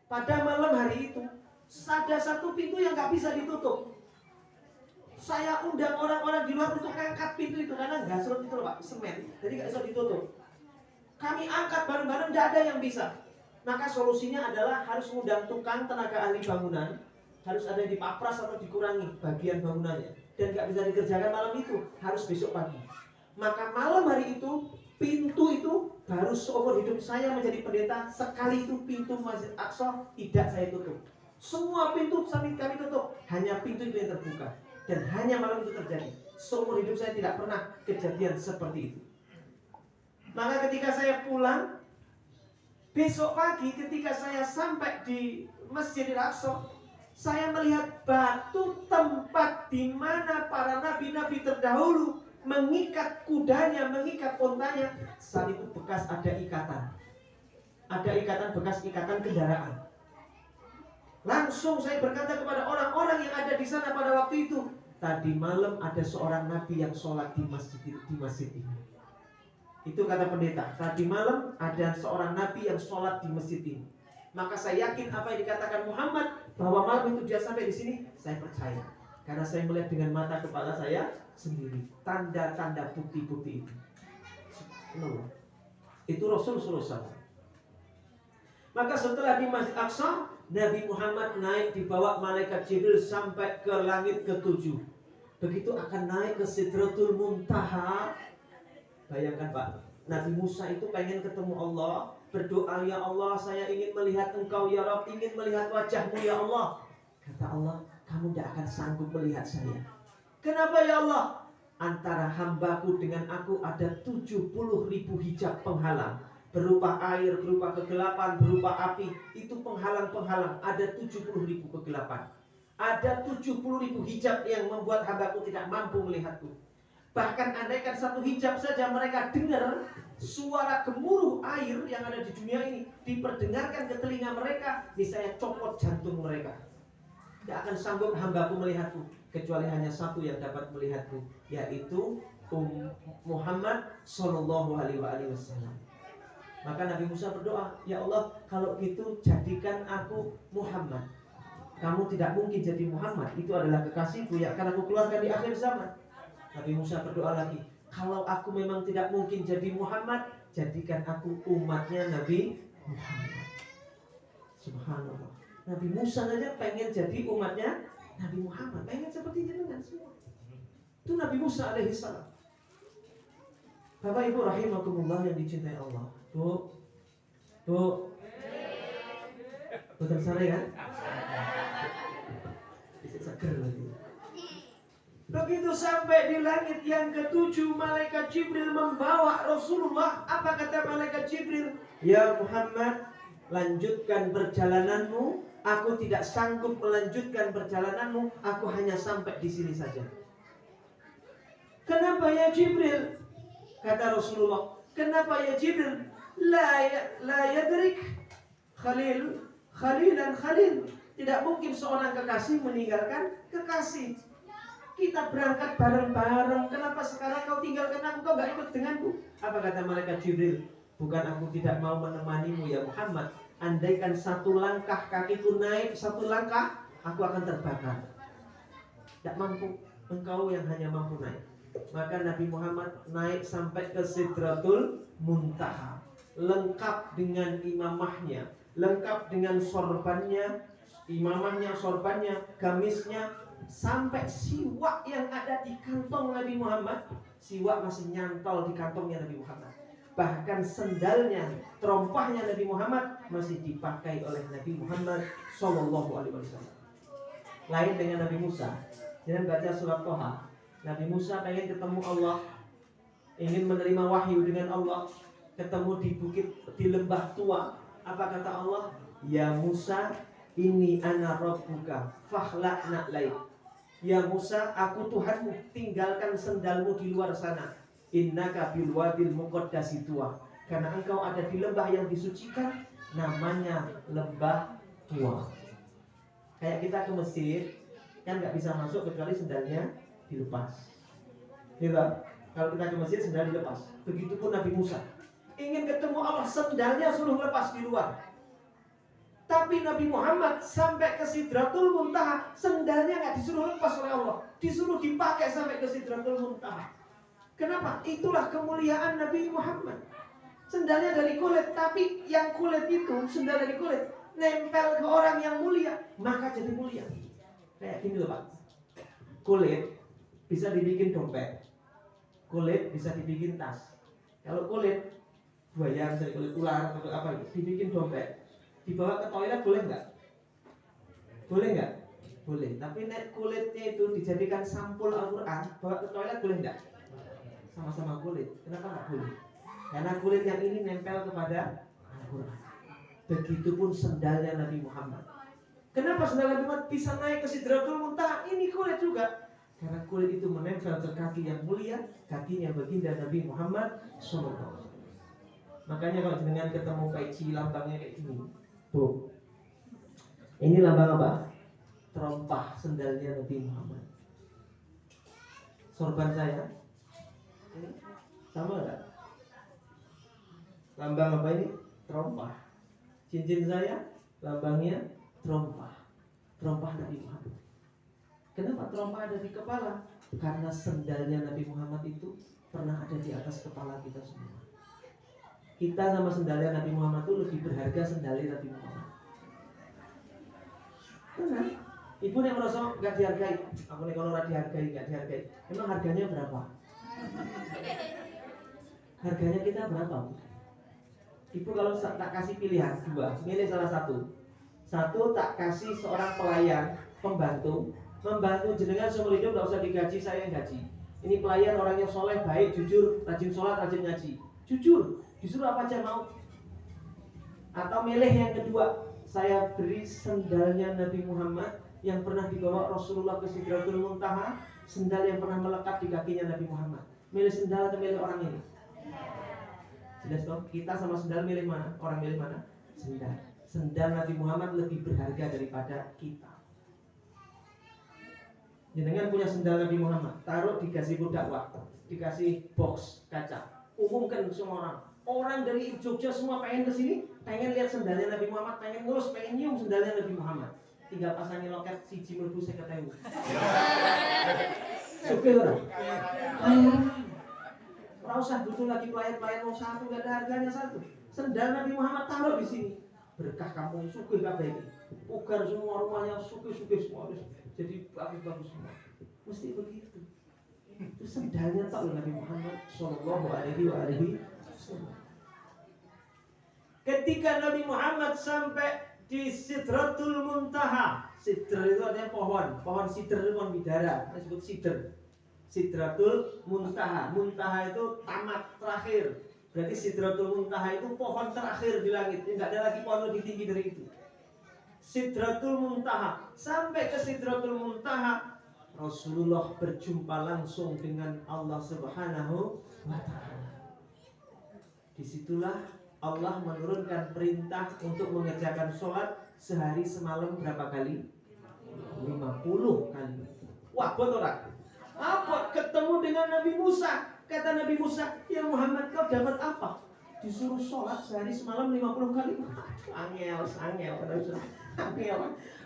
Pada malam hari itu ada satu pintu yang nggak bisa ditutup. Saya undang orang-orang di luar untuk angkat pintu itu karena nggak serut itu loh Pak, semen, jadi nggak bisa ditutup. Kami angkat bareng-bareng, tidak ada yang bisa. Maka solusinya adalah harus mengundang tukang tenaga ahli bangunan, harus ada yang dipapras atau dikurangi bagian bangunannya, dan nggak bisa dikerjakan malam itu, harus besok pagi. Maka malam hari itu pintu itu baru seumur hidup saya menjadi pendeta, sekali itu pintu Masjid Aqsa tidak saya tutup. Semua pintu kami tutup, hanya pintu itu yang terbuka. Dan hanya malam itu terjadi. Seumur hidup saya tidak pernah kejadian seperti itu. Maka ketika saya pulang, besok pagi ketika saya sampai di Masjidil Aqsa, saya melihat batu tempat di mana para nabi-nabi terdahulu mengikat kudanya, mengikat ontanya. Saat itu bekas ada ikatan. Ada ikatan, bekas ikatan kendaraan. Langsung saya berkata kepada orang-orang yang ada di sana pada waktu itu, tadi malam ada seorang nabi yang sholat di masjid ini. Itu kata pendeta, tadi malam ada seorang nabi yang sholat di masjid ini. Maka saya yakin apa yang dikatakan Muhammad bahwa malam itu dia sampai di sini, saya percaya. Karena saya melihat dengan mata kepala saya sendiri tanda-tanda bukti-bukti itu. Itu Rasulullah. Maka setelah di Masjid Aqsa, Nabi Muhammad naik dibawa malaikat Jibril sampai ke langit ke-7. Begitu akan naik ke Sidratul Muntaha. Bayangkan Pak, Nabi Musa itu pengen ketemu Allah, berdoa, ya Allah saya ingin melihat engkau ya Rabb, ingin melihat wajahmu ya Allah. Kata Allah, kamu tidak akan sanggup melihat saya. Kenapa ya Allah? Antara hambaku dengan aku ada 70.000 hijab penghalang, berupa air, berupa kegelapan, berupa api. Itu penghalang-penghalang. Ada 70.000 kegelapan. Ada 70.000 hijab yang membuat hambaku tidak mampu melihatku. Bahkan andaikan satu hijab saja mereka dengar suara gemuruh air yang ada di dunia ini diperdengarkan ke telinga mereka, saya copot jantung mereka. Tidak akan sanggup hambaku melihatku, kecuali hanya satu yang dapat melihatku, yaitu Muhammad Sallallahu Alaihi Wasallam. Maka Nabi Musa berdoa, ya Allah kalau gitu jadikan aku Muhammad. Kamu tidak mungkin jadi Muhammad, itu adalah kekasihku yang akan aku keluarkan di akhir zaman. Nabi Musa berdoa lagi, kalau aku memang tidak mungkin jadi Muhammad, jadikan aku umatnya Nabi Muhammad. Subhanallah. Nabi Musa saja pengen jadi umatnya Nabi Muhammad, pengen seperti jenengan semua. Itu Nabi Musa alaihissalam. Bapak Ibu rahimakumullah yang dicintai Allah. Bu, betul sare kan? Bisa seger lagi. Begitu sampai di langit yang ke-7, malaikat Jibril membawa Rasulullah. Apa kata malaikat Jibril? Ya Muhammad, lanjutkan perjalananmu. Aku tidak sanggup melanjutkan perjalananmu. Aku hanya sampai di sini saja. Kenapa ya Jibril? Kata Rasulullah, kenapa ya Jibril? La yadrik khalilan khalil. Tidak mungkin seorang kekasih meninggalkan kekasih. Kita berangkat bareng-bareng. Kenapa sekarang kau tinggalkan aku? Kau gak ikut denganku? Apa kata malaikat Jibril? Bukan aku tidak mau menemanimu ya Muhammad. Andaikan satu langkah kakiku naik, satu langkah, aku akan terbakar. Tidak mampu. Engkau yang hanya mampu naik. Maka Nabi Muhammad naik sampai ke Sidratul Muntaha, lengkap dengan imamahnya, lengkap dengan sorbannya, imamahnya, sorbannya, gamisnya, sampai siwak yang ada di kantong Nabi Muhammad, siwak masih nyantol di kantongnya Nabi Muhammad. Bahkan sendalnya, terompahnya Nabi Muhammad masih dipakai oleh Nabi Muhammad Sallallahu Alaihi Wasallam. Lain dengan Nabi Musa. Jangan baca surat Toha. Nabi Musa pengen ketemu Allah, ingin menerima wahyu dengan Allah, ketemu di bukit, di lembah tua. Apa kata Allah? Ya Musa, ini ana rabbuka fakhla'na laik. Ya Musa, aku Tuhanmu, tinggalkan sendalmu di luar sana. Innaka bil wadil muqaddasi tua. Karena engkau ada di lembah yang disucikan, namanya lembah tua. Kayak kita ke Mesir, kan nggak bisa masuk kecuali sendalnya dilepas. Gitu? Kalau kita ke Mesir sendal dilepas. Begitupun Nabi Musa ingin ketemu Allah, sendalnya suruh lepas di luar. Tapi Tapi Nabi Muhammad sampai ke Sidratul Muntaha, sendalnya nggak disuruh lepas oleh Allah, disuruh dipakai sampai ke Sidratul Muntaha. Kenapa? Itulah kemuliaan Nabi Muhammad. Sendalnya dari kulit, tapi yang kulit itu, sendal dari kulit, nempel ke orang yang mulia, maka jadi mulia. Kayak gini loh Pak, kulit bisa dibikin dompet, kulit bisa dibikin tas. Kalau kulit buaya, misalnya kulit ular atau apa itu, dibikin dompet, dibawa ke toilet boleh nggak? Boleh nggak? Boleh. Tapi net kulitnya itu dijadikan sampul Al-Quran, bawa ke toilet boleh nggak? Sama-sama kulit. Kenapa nggak boleh? Karena kulit yang ini nempel kepada Al-Quran. Begitupun sendalnya Nabi Muhammad. Kenapa sendal Nabi Muhammad bisa naik ke Sidratul Muntaha? Ini kulit juga. Karena kulit itu menempel ke kaki yang mulia, kakinya baginda Nabi Muhammad SAW. Makanya kalau dengan ketemu peci lambangnya kayak gini, tuh, ini lambang apa? Terompah sendalnya Nabi Muhammad. Sorban saya, ini sama enggak? Lambang apa ini? Terompah. Cincin saya, lambangnya terompah. Terompah Nabi Muhammad. Kenapa terompah ada di kepala? Karena sendalnya Nabi Muhammad itu pernah ada di atas kepala kita semua. Kita sama sendalnya Nabi Muhammad itu lebih berharga sendalnya Nabi Muhammad. Benar? Ibu yang merasa nggak dihargai, aku nih kalau nggak dihargai, nggak dihargai. Emang harganya berapa? Harganya kita berapa? Ibu kalau tak kasih pilihan dua, milih salah satu. Satu, tak kasih seorang pelayan, pembantu, membantu jenengan seumur hidup, nggak usah digaji, saya yang gaji. Ini pelayan orangnya soleh, baik, jujur, rajin sholat, rajin ngaji, jujur, disuruh apa aja mau. Atau milih yang kedua, saya beri sendalnya Nabi Muhammad yang pernah dibawa Rasulullah ke Sidratul Muntaha, sendal yang pernah melekat di kakinya Nabi Muhammad. Milih sendal atau milih orang ini? Jelas dong, kita sama sendal milih mana? Orang milih mana? Sendal. Sendal Nabi Muhammad lebih berharga daripada kita. Jenengan punya sendal Nabi Muhammad, taruh di gazebo dakwah, dikasih box kaca, umumkan semua orang. Orang dari Jogja semua pengen kesini, pengen lihat sendalnya Nabi Muhammad, pengen ngurus, pengen nyium sendalnya Nabi Muhammad. Tinggal pasangin loket siji mlebu 50.000. Suke orang. Ora usah butuh lagi pelayan-pelayan mau satu, gak ada harganya satu. Sendal Nabi Muhammad taruh di sini. Berkah kampung suke kabeh iki. Pugar semua rumahnya suke-suke semua. Jadi bagus-bagus semua. Mesti begitu. Itu sendalnya tak Nabi Muhammad sallallahu alaihi wasallam. Ketika Nabi Muhammad sampai di Sidratul Muntaha, sidr itu artinya pohon, pohon sidr itu pohon bidara, disebut sidr. Sidratul Muntaha, Muntaha itu tamat terakhir. Berarti Sidratul Muntaha itu pohon terakhir di langit. Tidak ada lagi pohon lebih tinggi dari itu. Sidratul Muntaha. Sampai ke Sidratul Muntaha, Rasulullah berjumpa langsung dengan Allah Subhanahu wa ta'ala. Disitulah Allah menurunkan perintah untuk mengerjakan sholat sehari semalam berapa kali? 50 kali. Wah, betul tak? Apa? Ketemu dengan Nabi Musa. Kata Nabi Musa, ya Muhammad, kau dapat apa? Disuruh sholat sehari semalam 50 kali. Angel.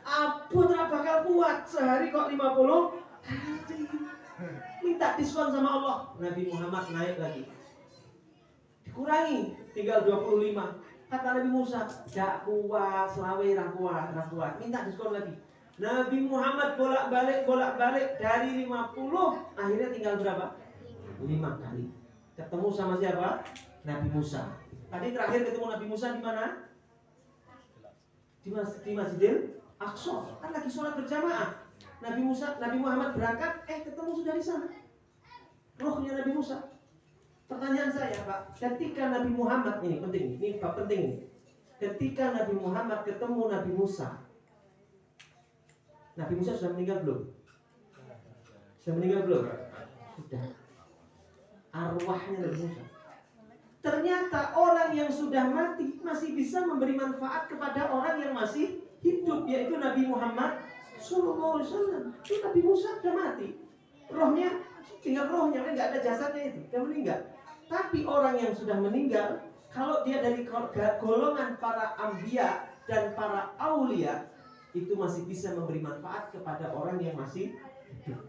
Apa tak bakal kuat sehari kok 50 kali? Minta diskon sama Allah. Nabi Muhammad naik lagi. Dikurangi, tinggal 25. Kata Nabi Musa, gak kuat, selawe rakuat. Minta diskon lagi. Nabi Muhammad bolak-balik dari 50, akhirnya tinggal berapa? 5 kali. Ketemu sama siapa? Nabi Musa. Tadi terakhir ketemu Nabi Musa di mana? Di Masjidil Aqsa. Kan lagi sholat berjamaah. Nabi Muhammad berangkat, ketemu sudah di sana. Rohnya Nabi Musa. Pertanyaan saya, Pak, ketika Nabi Muhammad ini penting, ini Pak penting ini. Ketika Nabi Muhammad ketemu Nabi Musa, Nabi Musa sudah meninggal belum? Sudah meninggal belum? Sudah. Arwahnya Nabi Musa. Ternyata orang yang sudah mati masih bisa memberi manfaat kepada orang yang masih hidup, yaitu Nabi Muhammad sallallahu alaihi wasallam. Itu Nabi Musa sudah mati. Rohnya tinggal rohnya, kan nggak ada jasadnya itu, sudah meninggal. Tapi orang yang sudah meninggal, kalau dia dari golongan para anbiya, dan para aulia itu masih bisa memberi manfaat kepada orang yang masih hidup.